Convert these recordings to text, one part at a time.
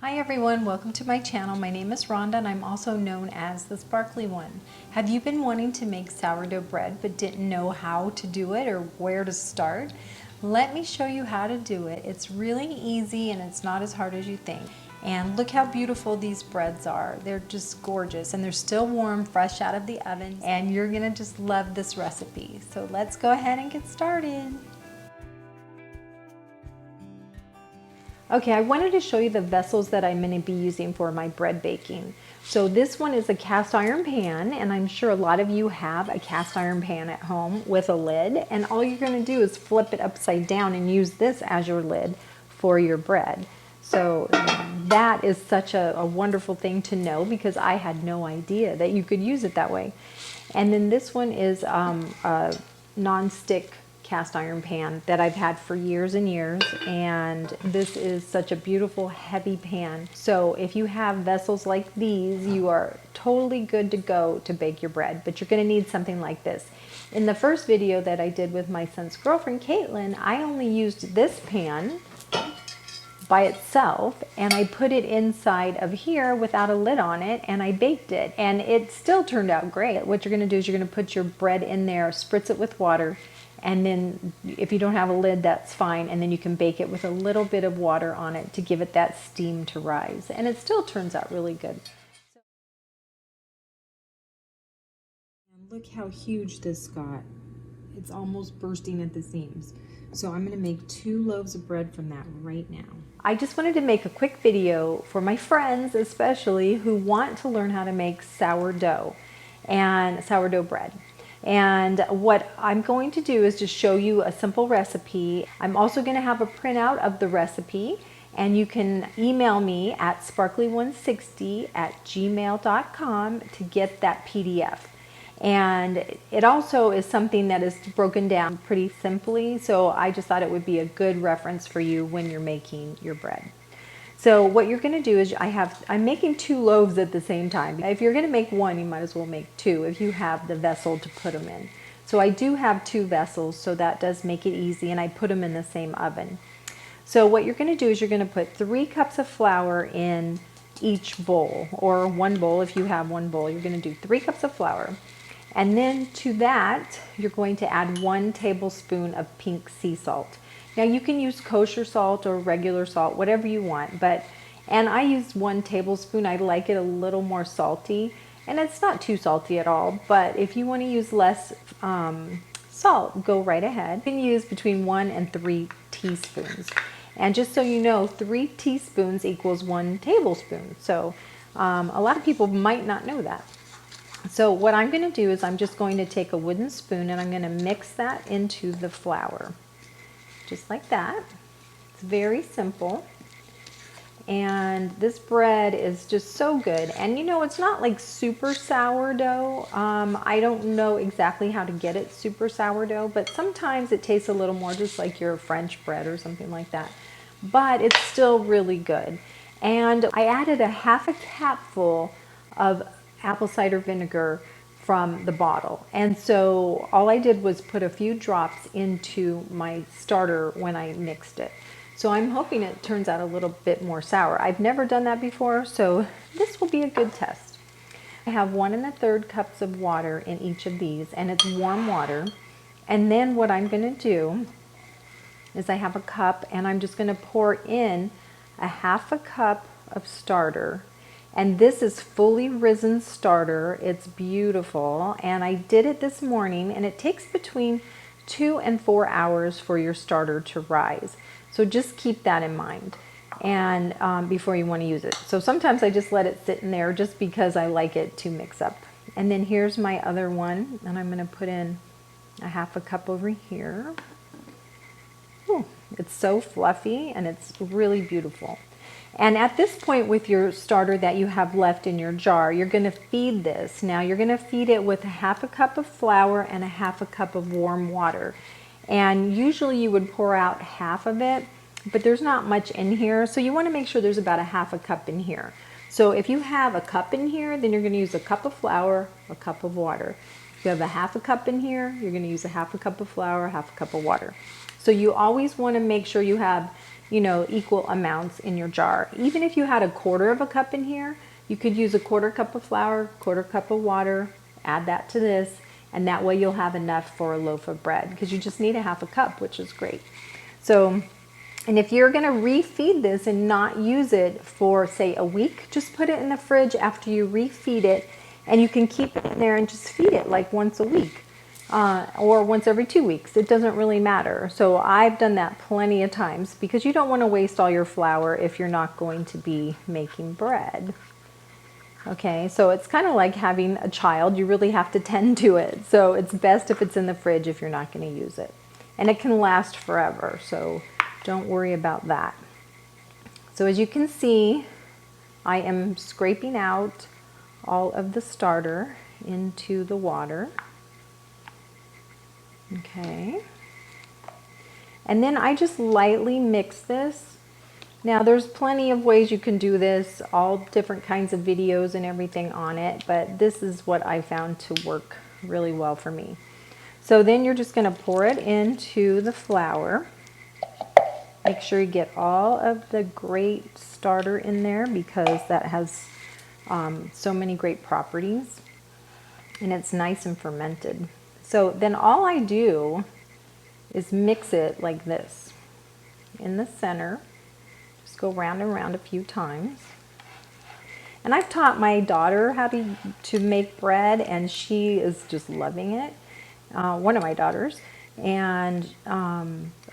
Hi everyone, welcome to my channel. My name is Rhonda and I'm also known as the Sparkly One. Have you been wanting to make sourdough bread but didn't know how to do it or where to start? Let me show you how to do it. It's really easy and it's not as hard as you think. And look how beautiful these breads are. They're just gorgeous and they're still warm, fresh out of the oven, and you're gonna just love this recipe. So let's go ahead and get started. Okay, I wanted to show you the vessels that I'm going to be using for my bread baking. So this one is a cast iron pan, and I'm sure a lot of you have a cast iron pan at home with a lid, and all you're going to do is flip it upside down and use this as your lid for your bread. So that is such a wonderful thing to know because I had no idea that you could use it that way. And then this one is a non-stick cast iron pan that I've had for years and years, and this is such a beautiful heavy pan. So if you have vessels like these, you are totally good to go to bake your bread, but you're going to need something like this. In the first video that I did with my son's girlfriend Caitlin, I only used this pan by itself and I put it inside of here without a lid on it and I baked it, and it still turned out great. What you're going to do is you're going to put your bread in there, spritz it with water, and then if you don't have a lid, that's fine, and then you can bake it with a little bit of water on it to give it that steam to rise, and it still turns out really good. And look how huge this got. It's almost bursting at the seams. So I'm going to make 2 loaves of bread from that right now. I just wanted to make a quick video for my friends especially who want to learn how to make sourdough and sourdough bread. And what I'm going to do is just show you a simple recipe. I'm also going to have a printout of the recipe, and you can email me at sparkly160@gmail.com to get that PDF. And it also is something that is broken down pretty simply, so I just thought it would be a good reference for you when you're making your bread. So what you're going to do is I'm making 2 loaves at the same time. If you're going to make one, you might as well make 2 if you have the vessel to put them in. So I do have 2 vessels, so that does make it easy, and I put them in the same oven. So what you're going to do is you're going to put 3 cups of flour in each bowl, or 1 bowl if you have 1 bowl. You're going to do 3 cups of flour. And then to that, you're going to add 1 tablespoon of pink sea salt. Now you can use kosher salt or regular salt, whatever you want, and I used 1 tablespoon. I like it a little more salty, and it's not too salty at all, but if you want to use less salt, go right ahead. You can use between 1 and 3 teaspoons. And just so you know, 3 teaspoons equals 1 tablespoon. So a lot of people might not know that. So what I'm going to do is I'm just going to take a wooden spoon and I'm going to mix that into the flour. Just like that. It's very simple. And this bread is just so good. And you know, it's not like super sourdough. I don't know exactly how to get it super sourdough, but sometimes it tastes a little more just like your French bread or something like that. But it's still really good. And I added a half a capful of apple cider vinegar from the bottle, and so all I did was put a few drops into my starter when I mixed it. So I'm hoping it turns out a little bit more sour. I've never done that before, so this will be a good test. I have 1 1/3 cups of water in each of these, and it's warm water. And then what I'm going to do is I have a cup, and I'm just going to pour in a half a cup of starter. And this is fully risen starter. It's beautiful, and I did it this morning, and it takes between 2 and 4 hours for your starter to rise. So just keep that in mind, and before you want to use it. So sometimes I just let it sit in there just because I like it to mix up. And then here's my other one, and I'm going to put in a half a cup over here. Ooh, it's so fluffy and it's really beautiful. And at this point with your starter that you have left in your jar, you're going to feed this. Now you're going to feed it with a half a cup of flour and a half a cup of warm water. And usually you would pour out half of it, but there's not much in here. So you want to make sure there's about a half a cup in here. So if you have a cup in here, then you're going to use a cup of flour, a cup of water. If you have a half a cup in here, you're going to use a half a cup of flour, half a cup of water. So you always want to make sure you have equal amounts in your jar. Even if you had a quarter of a cup in here, you could use a quarter cup of flour, quarter cup of water, add that to this, and that way you'll have enough for a loaf of bread, because you just need a half a cup, which is great. So, and if you're going to refeed this and not use it for, say, a week, just put it in the fridge after you refeed it, and you can keep it in there and just feed it like once a week or once every 2 weeks. It doesn't really matter. So I've done that plenty of times, because you don't want to waste all your flour if you're not going to be making bread. Okay, so it's kind of like having a child. You really have to tend to it. So it's best if it's in the fridge if you're not going to use it. And it can last forever, so don't worry about that. So as you can see, I am scraping out all of the starter into the water. Okay. And then I just lightly mix this. Now there's plenty of ways you can do this, all different kinds of videos and everything on it, but this is what I found to work really well for me. So then you're just going to pour it into the flour. Make sure you get all of the great starter in there, because that has so many great properties, and it's nice and fermented. So then all I do is mix it like this in the center. Just go round and round a few times. And I've taught my daughter how to make bread, and she is just loving it. One of my daughters. And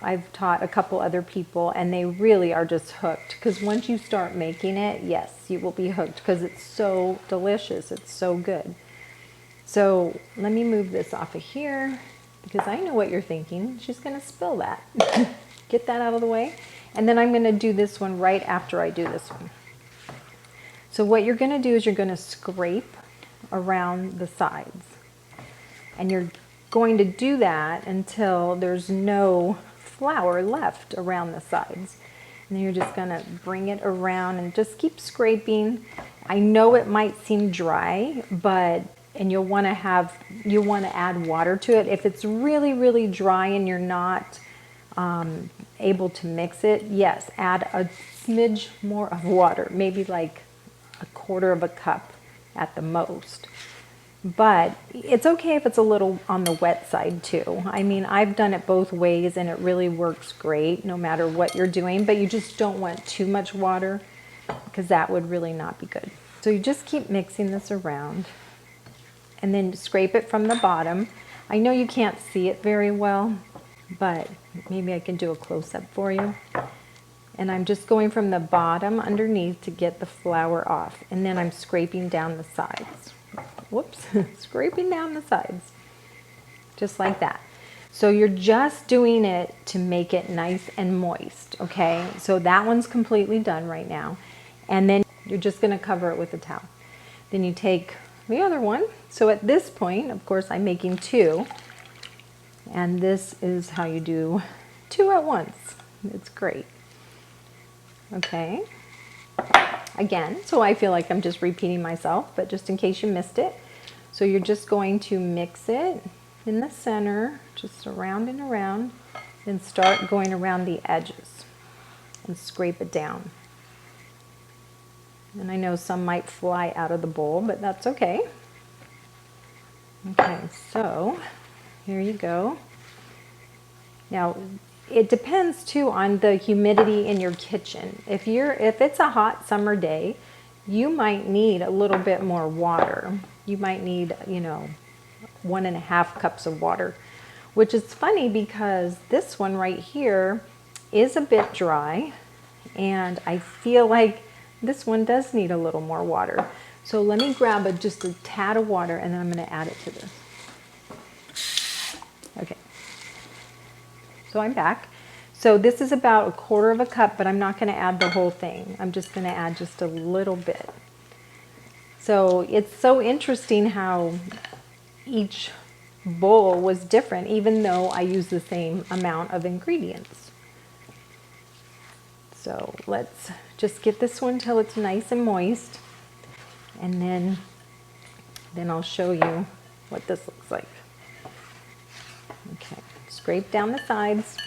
I've taught a couple other people, and they really are just hooked, because once you start making it, yes, you will be hooked, because it's so delicious. It's so good. So let me move this off of here, because I know what you're thinking. She's going to spill that. Get that out of the way. And then I'm going to do this one right after I do this one. So what you're going to do is you're going to scrape around the sides. And you're going to do that until there's no flour left around the sides. And then you're just going to bring it around and just keep scraping. I know it might seem dry, and you'll want to add water to it. If it's really, really dry and you're not able to mix it, yes, add a smidge more of water, maybe like a quarter of a cup at the most. But it's okay if it's a little on the wet side too. I mean, I've done it both ways, and it really works great no matter what you're doing, but you just don't want too much water, because that would really not be good. So you just keep mixing this around, and then scrape it from the bottom. I know you can't see it very well, but maybe I can do a close-up for you. And I'm just going from the bottom underneath to get the flour off, and then I'm scraping down the sides. Whoops, scraping down the sides, just like that. So you're just doing it to make it nice and moist, okay? So that one's completely done right now. And then you're just gonna cover it with a towel. Then you take the other one. So at this point, of course, I'm making two. And this is how you do two at once. It's great. Okay. Again, so I feel like I'm just repeating myself, but just in case you missed it. So you're just going to mix it in the center, just around and around, then start going around the edges and scrape it down. And I know some might fly out of the bowl, but that's okay. Okay, so here you go. Now, it depends too on the humidity in your kitchen. If it's a hot summer day, you might need a little bit more water. You might need, 1.5 cups of water, which is funny because this one right here is a bit dry, and I feel like this one does need a little more water. So let me grab just a tad of water, and then I'm going to add it to this. Okay. So I'm back. So this is about a quarter of a cup, but I'm not going to add the whole thing. I'm just going to add just a little bit. So it's so interesting how each bowl was different, even though I used the same amount of ingredients. So let's just get this one till it's nice and moist, and then I'll show you what this looks like. Okay, scrape down the sides.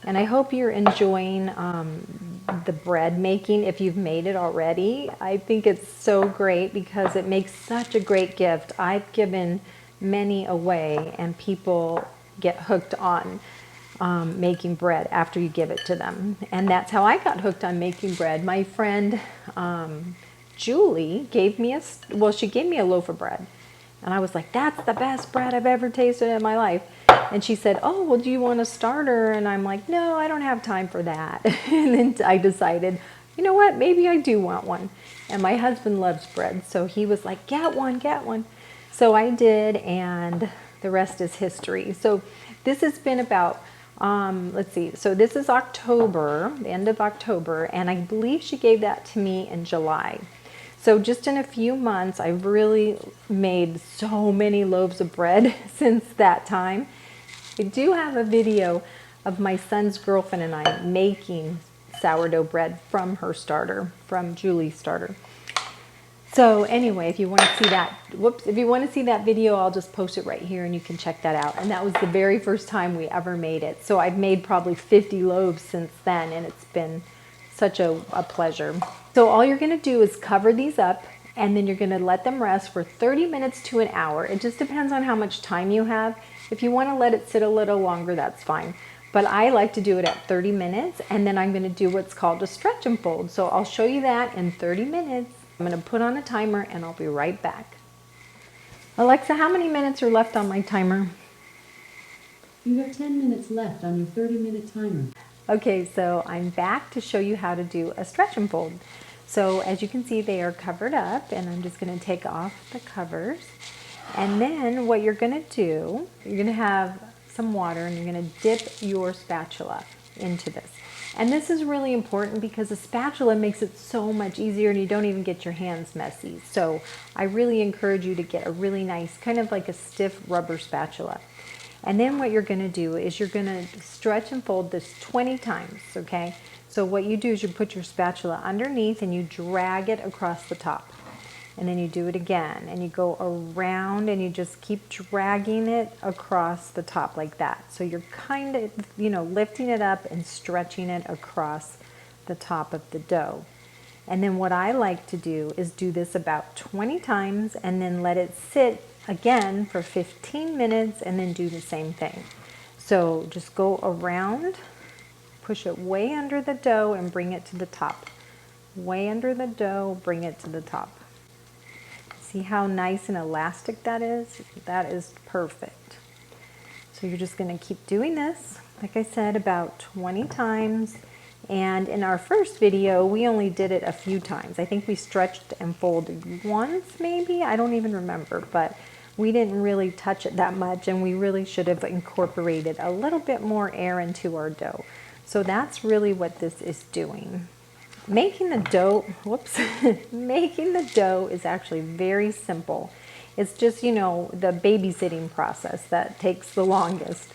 And I hope you're enjoying the bread making if you've made it already. I think it's so great because it makes such a great gift. I've given many away and people get hooked on making bread after you give it to them. And that's how I got hooked on making bread. My friend Julie gave me she gave me a loaf of bread. And I was like, that's the best bread I've ever tasted in my life. And she said, oh, well, do you want a starter? And I'm like, no, I don't have time for that. And then I decided, you know what, maybe I do want one. And my husband loves bread, so he was like, get one, get one. So I did, and the rest is history. So this has been about, let's see, so this is October, the end of October, and I believe she gave that to me in July. So just in a few months, I've really made so many loaves of bread since that time. I do have a video of my son's girlfriend and I making sourdough bread from her starter, from Julie's starter. So anyway, if you want to see that, if you want to see that video, I'll just post it right here and you can check that out. And that was the very first time we ever made it. So I've made probably 50 loaves since then, and it's been such a pleasure. So all you're going to do is cover these up, and then you're going to let them rest for 30 minutes to an hour. It just depends on how much time you have. If you want to let it sit a little longer, that's fine. But I like to do it at 30 minutes, and then I'm going to do what's called a stretch and fold. So I'll show you that in 30 minutes. I'm going to put on a timer, and I'll be right back. Alexa, how many minutes are left on my timer? You have 10 minutes left on your 30-minute timer. Okay, so I'm back to show you how to do a stretch and fold. So as you can see, they are covered up, and I'm just going to take off the covers. And then what you're going to do, you're going to have some water, and you're going to dip your spatula into this. And this is really important because the spatula makes it so much easier, and you don't even get your hands messy. So I really encourage you to get a really nice, kind of like a stiff rubber spatula. And then what you're going to do is you're going to stretch and fold this 20 times, okay? So what you do is you put your spatula underneath and you drag it across the top. And then you do it again, and you go around and you just keep dragging it across the top like that. So you're kind of, lifting it up and stretching it across the top of the dough. And then what I like to do is do this about 20 times and then let it sit again for 15 minutes and then do the same thing. So just go around, push it way under the dough and bring it to the top. Way under the dough, bring it to the top. See how nice and elastic that is? That is perfect. So you're just going to keep doing this, like I said, about 20 times. And in our first video, we only did it a few times. I think we stretched and folded once, maybe. I don't even remember, but we didn't really touch it that much, and we really should have incorporated a little bit more air into our dough. So that's really what this is doing. Making the dough, making the dough is actually very simple. It's just, the babysitting process that takes the longest.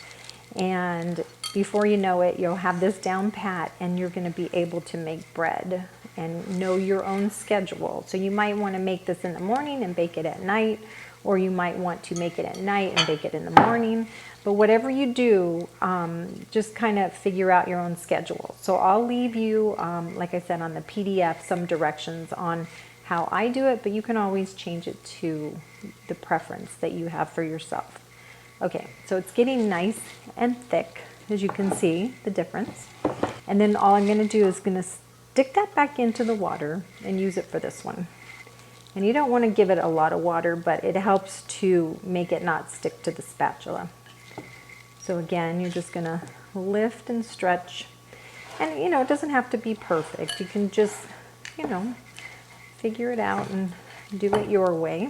And before you know it, you'll have this down pat, and you're going to be able to make bread and know your own schedule. So you might want to make this in the morning and bake it at night, or you might want to make it at night and bake it in the morning. But whatever you do, just kind of figure out your own schedule. So I'll leave you, like I said, on the PDF, some directions on how I do it, but you can always change it to the preference that you have for yourself. Okay, so it's getting nice and thick, as you can see the difference. And then all I'm going to do is going to stick that back into the water and use it for this one. And you don't want to give it a lot of water, but it helps to make it not stick to the spatula. So again, you're just going to lift and stretch. And, it doesn't have to be perfect. You can just, figure it out and do it your way.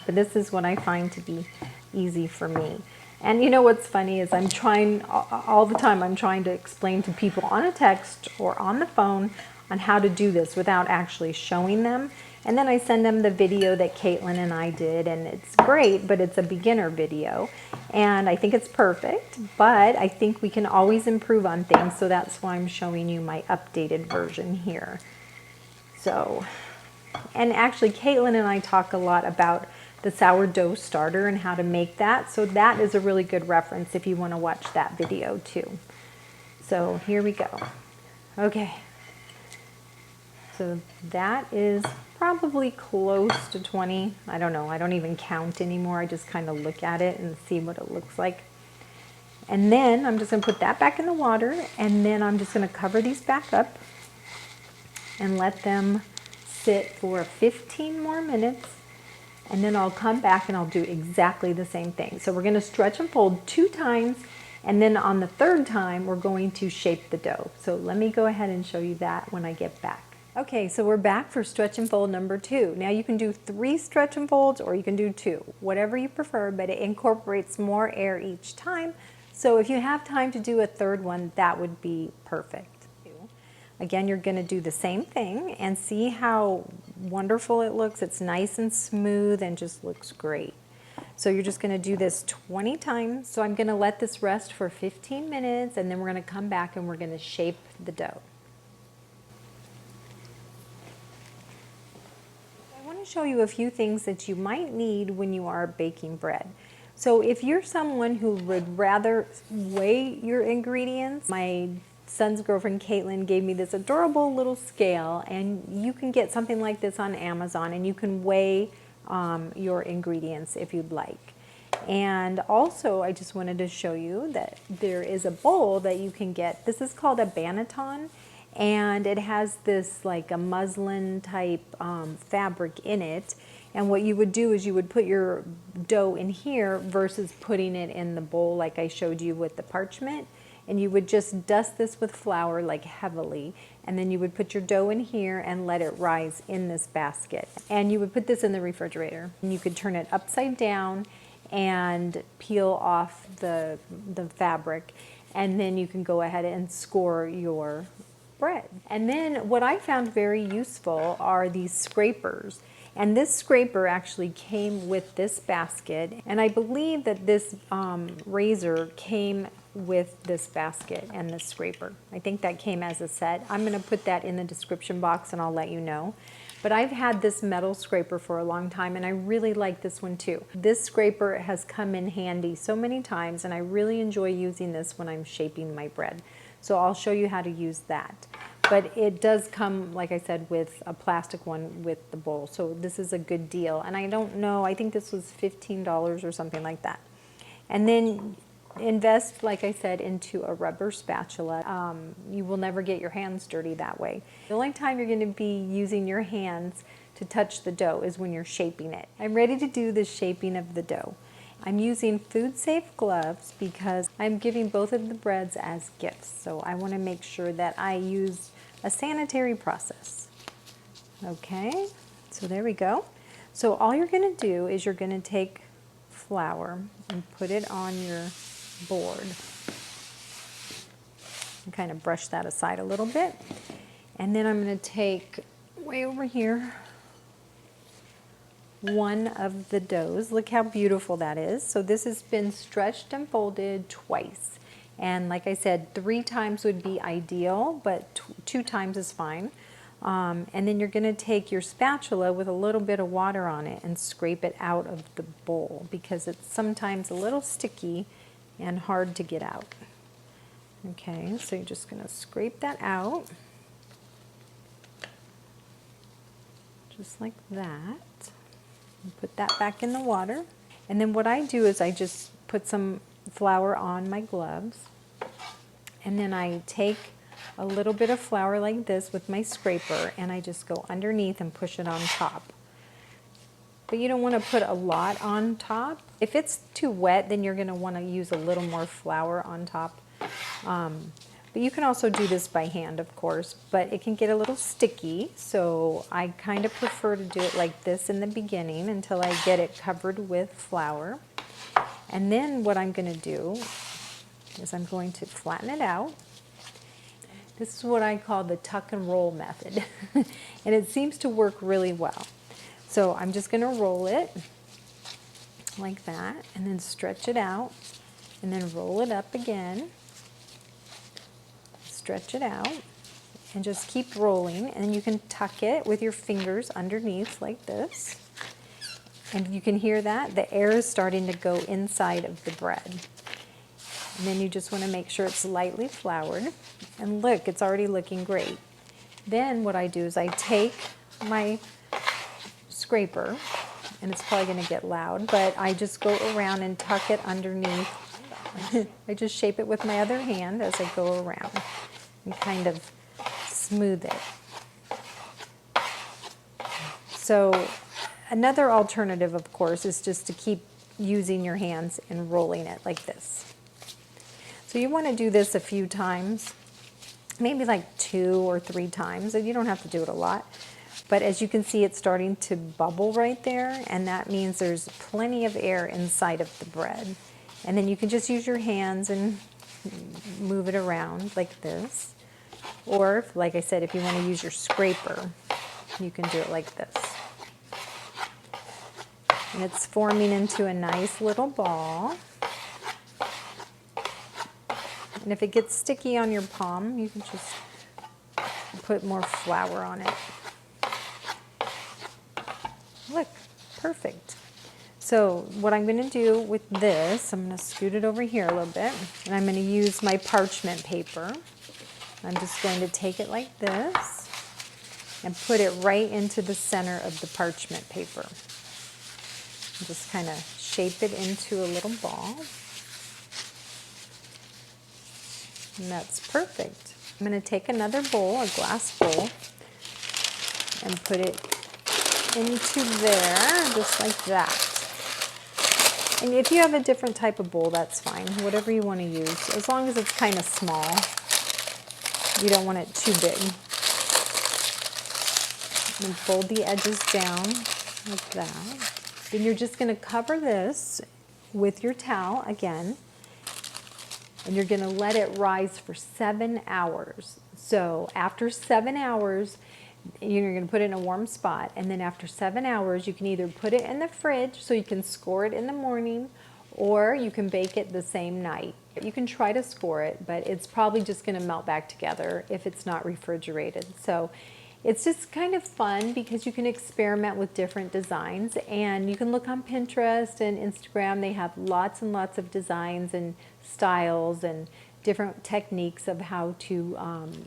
But this is what I find to be easy for me. And what's funny is I'm trying, all the time, I'm trying to explain to people on a text or on the phone on how to do this without actually showing them. And then I send them the video that Caitlin and I did, and it's great, but it's a beginner video. And I think it's perfect, but I think we can always improve on things, so that's why I'm showing you my updated version here. So, and actually Caitlin and I talk a lot about the sourdough starter and how to make that, so that is a really good reference if you want to watch that video too. So here we go. Okay. So that is probably close to 20. I don't know. I don't even count anymore. I just kind of look at it and see what it looks like. And then I'm just going to put that back in the water, and then I'm just going to cover these back up and let them sit for 15 more minutes. And then I'll come back and I'll do exactly the same thing. So we're going to stretch and fold 2 times, and then on the 3rd time we're going to shape the dough. So let me go ahead and show you that when I get back. Okay, so we're back for stretch and fold number 2. Now you can do 3 stretch and folds, or you can do 2, whatever you prefer, but it incorporates more air each time. So if you have time to do a 3rd one, that would be perfect. Again, you're going to do the same thing and see how wonderful it looks. It's nice and smooth and just looks great. So you're just going to do this 20 times. So I'm going to let this rest for 15 minutes, and then we're going to come back and we're going to shape the dough. I want to show you a few things that you might need when you are baking bread. So if you're someone who would rather weigh your ingredients, my son's girlfriend Caitlin gave me this adorable little scale, and you can get something like this on Amazon, and you can weigh your ingredients if you'd like. And also I just wanted to show you that there is a bowl that you can get. This is called a banneton, and it has this like a muslin type fabric in it. And what you would do is you would put your dough in here versus putting it in the bowl like I showed you with the parchment. And you would just dust this with flour like heavily, and then you would put your dough in here and let it rise in this basket. And you would put this in the refrigerator, and you could turn it upside down and peel off the fabric, and then you can go ahead and score your bread. And then what I found very useful are these scrapers. And this scraper actually came with this basket, and I believe that this razor came with this basket and this scraper. I think that came as a set. I'm going to put that in the description box and I'll let you know. But I've had this metal scraper for a long time, and I really like this one too. This scraper has come in handy so many times, and I really enjoy using this when I'm shaping my bread. So I'll show you how to use that. But it does come, like I said, with a plastic one with the bowl. So this is a good deal. And I don't know, I think this was $15 or something like that. And then invest, like I said, into a rubber spatula. You will never get your hands dirty that way. The only time you're going to be using your hands to touch the dough is when you're shaping it. I'm ready to do the shaping of the dough. I'm using food-safe gloves because I'm giving both of the breads as gifts. So I want to make sure that I use a sanitary process. Okay, so there we go. So all you're going to do is you're going to take flour and put it on your board. And kind of brush that aside a little bit. And then I'm going to take way over here one of the doughs. Look how beautiful that is. So this has been stretched and folded twice. And like I said, 3 times would be ideal, but 2 times is fine. And then you're going to take your spatula with a little bit of water on it and scrape it out of the bowl because it's sometimes a little sticky and hard to get out. Okay, so you're just going to scrape that out. Just like that. And put that back in the water. And then what I do is I just put some flour on my gloves. And then I take a little bit of flour like this with my scraper, and I just go underneath and push it on top. But you don't want to put a lot on top. If it's too wet, then you're going to want to use a little more flour on top. But you can also do this by hand, of course, but it can get a little sticky, so I kind of prefer to do it like this in the beginning until I get it covered with flour. And then what I'm going to do is I'm going to flatten it out. This is what I call the tuck and roll method, and it seems to work really well. So I'm just going to roll it like that, and then stretch it out, and then roll it up again. Stretch it out and just keep rolling, and you can tuck it with your fingers underneath like this, and you can hear that the air is starting to go inside of the bread. And then you just want to make sure it's lightly floured. And look, it's already looking great. Then what I do is I take my scraper, and it's probably going to get loud, but I just go around and tuck it underneath. I just shape it with my other hand as I go around and kind of smooth it. So another alternative, of course, is just to keep using your hands and rolling it like this. So you want to do this a few times, maybe like 2 or 3 times, and you don't have to do it a lot. But as you can see, it's starting to bubble right there, and that means there's plenty of air inside of the bread. And then you can just use your hands and move it around like this. Or, like I said, if you want to use your scraper, you can do it like this. And it's forming into a nice little ball. And if it gets sticky on your palm, you can just put more flour on it. Look, perfect. So what I'm going to do with this, I'm going to scoot it over here a little bit, and I'm going to use my parchment paper. I'm just going to take it like this and put it right into the center of the parchment paper. And just kind of shape it into a little ball. And that's perfect. I'm going to take another bowl, a glass bowl, and put it into there, just like that. And if you have a different type of bowl, that's fine, whatever you want to use, as long as it's kind of small. You don't want it too big. And fold the edges down like that. Then you're just going to cover this with your towel again, and you're going to let it rise for 7 hours. So after 7 hours, you're going to put it in a warm spot, and then after 7 hours you can either put it in the fridge so you can score it in the morning, or you can bake it the same night. You can try to score it, but it's probably just going to melt back together if it's not refrigerated. So it's just kind of fun because you can experiment with different designs, and you can look on Pinterest and Instagram. They have lots and lots of designs and styles and different techniques of how to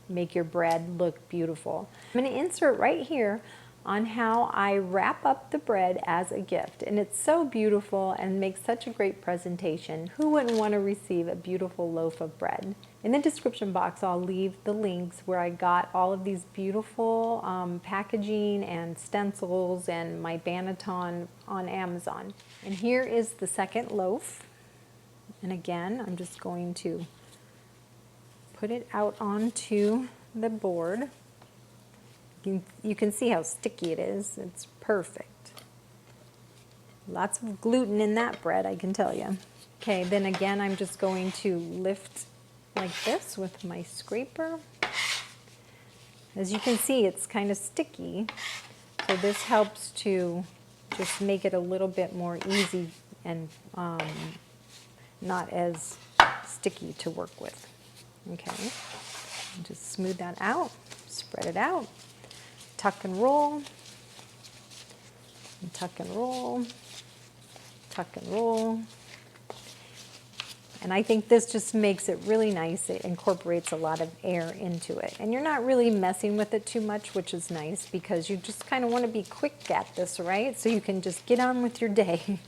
make your bread look beautiful. I'm going to insert right here on how I wrap up the bread as a gift, and it's so beautiful and makes such a great presentation. Who wouldn't want to receive a beautiful loaf of bread? In the description box I'll leave the links where I got all of these beautiful packaging and stencils and my Banneton on Amazon. And here is the second loaf, and again I'm just going to put it out onto the board. You can see how sticky it is. It's perfect. Lots of gluten in that bread, I can tell you. Okay, then again I'm just going to lift like this with my scraper. As you can see, it's kind of sticky, so this helps to just make it a little bit more easy and not as sticky to work with. Okay, just smooth that out, spread it out, tuck and roll, and tuck and roll, tuck and roll. And I think this just makes it really nice. It incorporates a lot of air into it. And you're not really messing with it too much, which is nice because you just kind of want to be quick at this, right? So you can just get on with your day.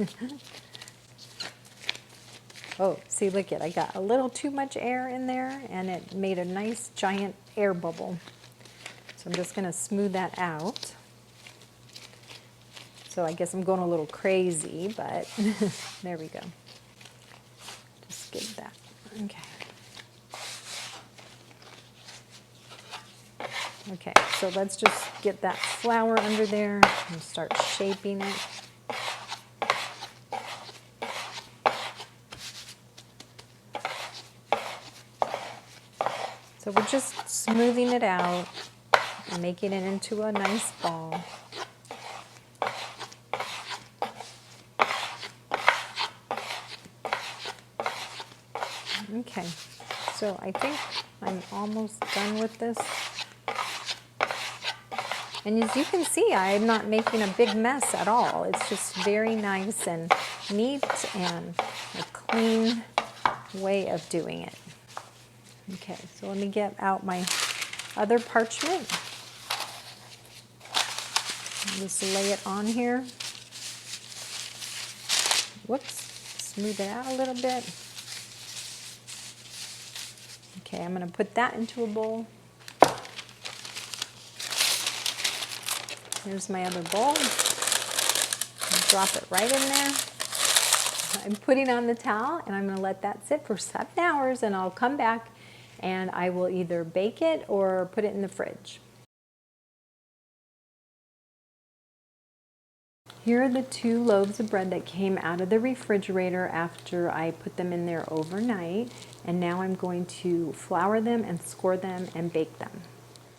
Oh, see, look it, I got a little too much air in there and it made a nice giant air bubble. So I'm just going to smooth that out. So I guess I'm going a little crazy, but there we go. Just get that. Okay. Okay, so let's just get that flour under there and start shaping it. So we're just smoothing it out and making it into a nice ball. Okay, so I think I'm almost done with this. And as you can see, I'm not making a big mess at all. It's just very nice and neat and a clean way of doing it. Okay, so let me get out my other parchment. Just lay it on here. Whoops, smooth it out a little bit. Okay, I'm going to put that into a bowl. Here's my other bowl. Drop it right in there. I'm putting on the towel and I'm going to let that sit for 7 hours, and I'll come back and I will either bake it or put it in the fridge. Here are the 2 loaves of bread that came out of the refrigerator after I put them in there overnight, and now I'm going to flour them and score them and bake them.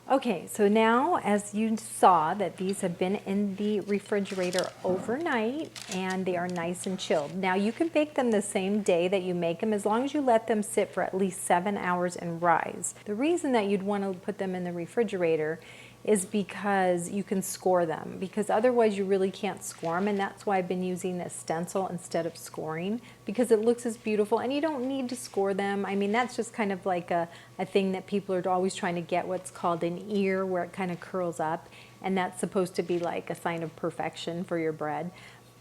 Okay, so now as you saw that these have been in the refrigerator overnight and they are nice and chilled. Now you can bake them the same day that you make them as long as you let them sit for at least 7 hours and rise. The reason that you'd want to put them in the refrigerator is because you can score them, because otherwise you really can't score them, and that's why I've been using a stencil instead of scoring, because it looks as beautiful and you don't need to score them. I mean, that's just kind of like a thing that people are always trying to get, what's called an ear, where it kind of curls up, and that's supposed to be like a sign of perfection for your bread.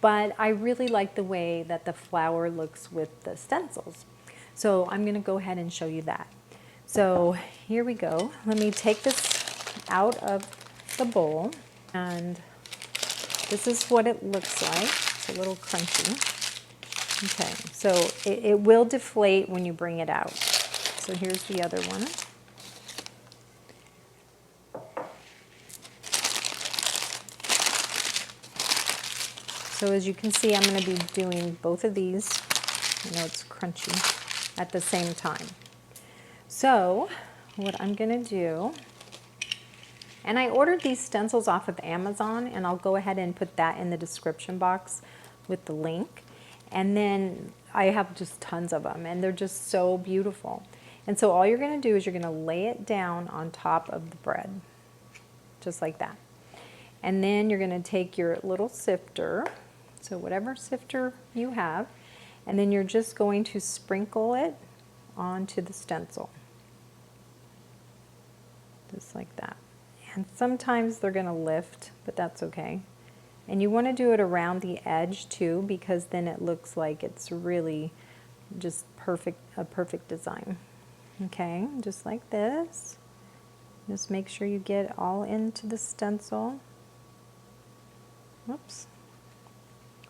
But I really like the way that the flour looks with the stencils. So I'm gonna go ahead and show you that. So here we go. Let me take this out of the bowl, and this is what it looks like. It's a little crunchy. Okay, so it will deflate when you bring it out. So here's the other one. So as you can see, I'm going to be doing both of these. I know it's crunchy at the same time. So what I'm going to do, and I ordered these stencils off of Amazon, and I'll go ahead and put that in the description box with the link. And then I have just tons of them, and they're just so beautiful. And so all you're going to do is you're going to lay it down on top of the bread, just like that. And then you're going to take your little sifter, so whatever sifter you have, and then you're just going to sprinkle it onto the stencil, just like that. And sometimes they're going to lift, but that's okay. And you want to do it around the edge too, because then it looks like it's really just perfect, a perfect design. Okay, just like this. Just make sure you get all into the stencil. Whoops.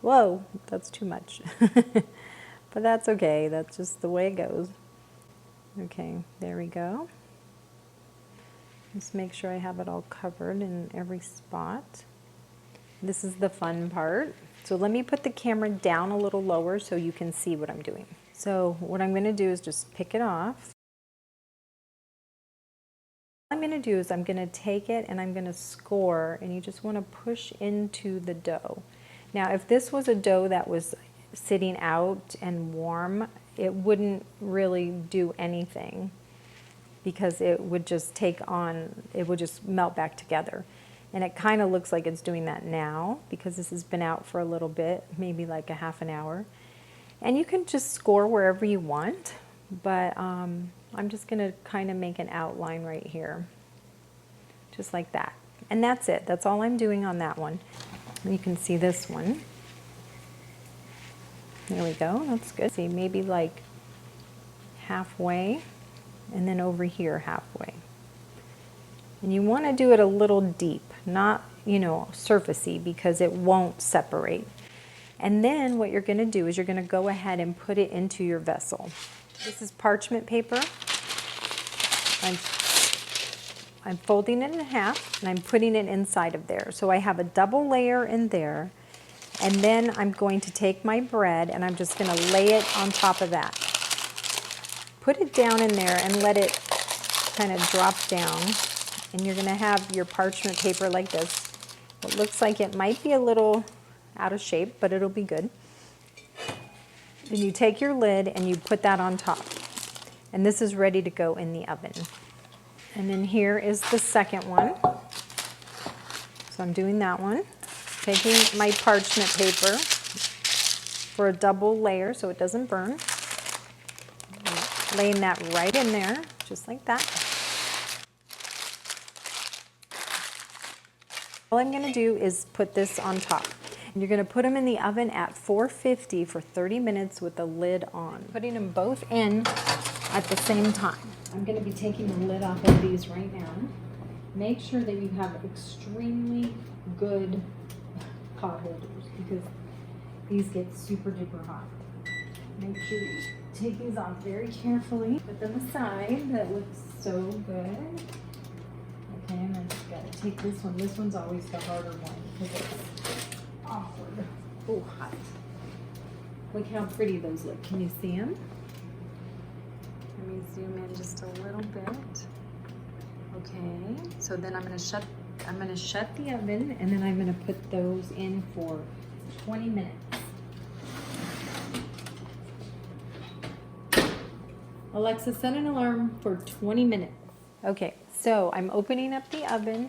Whoa, that's too much. But that's okay, that's just the way it goes. Okay, there we go. Just make sure I have it all covered in every spot. This is the fun part. So let me put the camera down a little lower so you can see what I'm doing. So what I'm going to do is just pick it off. What I'm going to do is I'm going to take it and I'm going to score, and you just want to push into the dough. Now if this was a dough that was sitting out and warm, it wouldn't really do anything, because it would just take on, it would just melt back together. And it kind of looks like it's doing that now, because this has been out for a little bit, maybe like a half an hour. And you can just score wherever you want, but I'm just gonna kind of make an outline right here, just like that. And that's it, that's all I'm doing on that one. You can see this one. There we go, that's good. See, maybe like halfway, and then over here halfway. And you want to do it a little deep, not, surfacey, because it won't separate. And then what you're going to do is you're going to go ahead and put it into your vessel. This is parchment paper. I'm folding it in half and I'm putting it inside of there. So I have a double layer in there, and then I'm going to take my bread and I'm just going to lay it on top of that. Put it down in there and let it kind of drop down, and you're going to have your parchment paper like this. It looks like it might be a little out of shape, but it'll be good. Then you take your lid and you put that on top, and this is ready to go in the oven. And then here is the second one. So I'm doing that one, taking my parchment paper for a double layer so it doesn't burn. Laying that right in there, just like that. All I'm gonna do is put this on top. You're gonna put them in the oven at 450 for 30 minutes with the lid on. Putting them both in at the same time. I'm gonna be taking the lid off of these right now. Make sure that you have extremely good pot holders because these get super duper hot. Make sure you take these off very carefully. Put them aside. That looks so good. Okay, and I just gotta take this one. This one's always the harder one because it's awkward. Oh, hot. Look how pretty those look. Can you see them? Let me zoom in just a little bit. Okay, so then I'm gonna shut the oven and then I'm gonna put those in for 20 minutes. Alexa, set an alarm for 20 minutes. Okay, so I'm opening up the oven.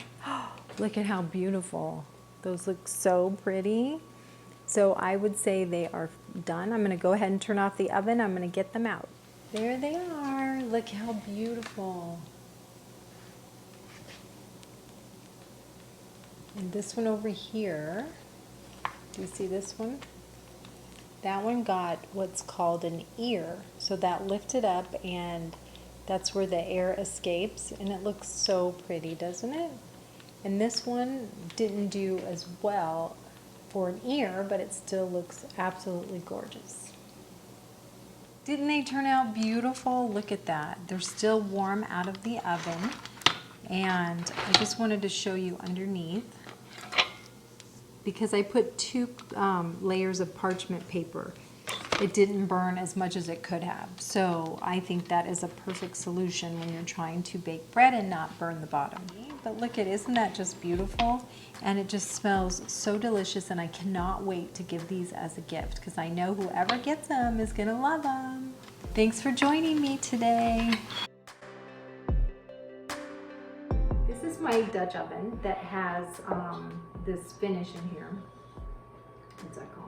Look at how beautiful. Those look so pretty. So I would say they are done. I'm gonna go ahead and turn off the oven. I'm gonna get them out. There they are. Look how beautiful. And this one over here, do you see this one? That one got what's called an ear. So that lifted up and that's where the air escapes and it looks so pretty, doesn't it? And this one didn't do as well for an ear, but it still looks absolutely gorgeous. Didn't they turn out beautiful? Look at that. They're still warm out of the oven. And I just wanted to show you underneath because I put two layers of parchment paper. It didn't burn as much as it could have. So I think that is a perfect solution when you're trying to bake bread and not burn the bottom. But look at, isn't that just beautiful? And it just smells so delicious and I cannot wait to give these as a gift because I know whoever gets them is gonna love them. Thanks for joining me today. This is my Dutch oven that has this finish in here. What's that called?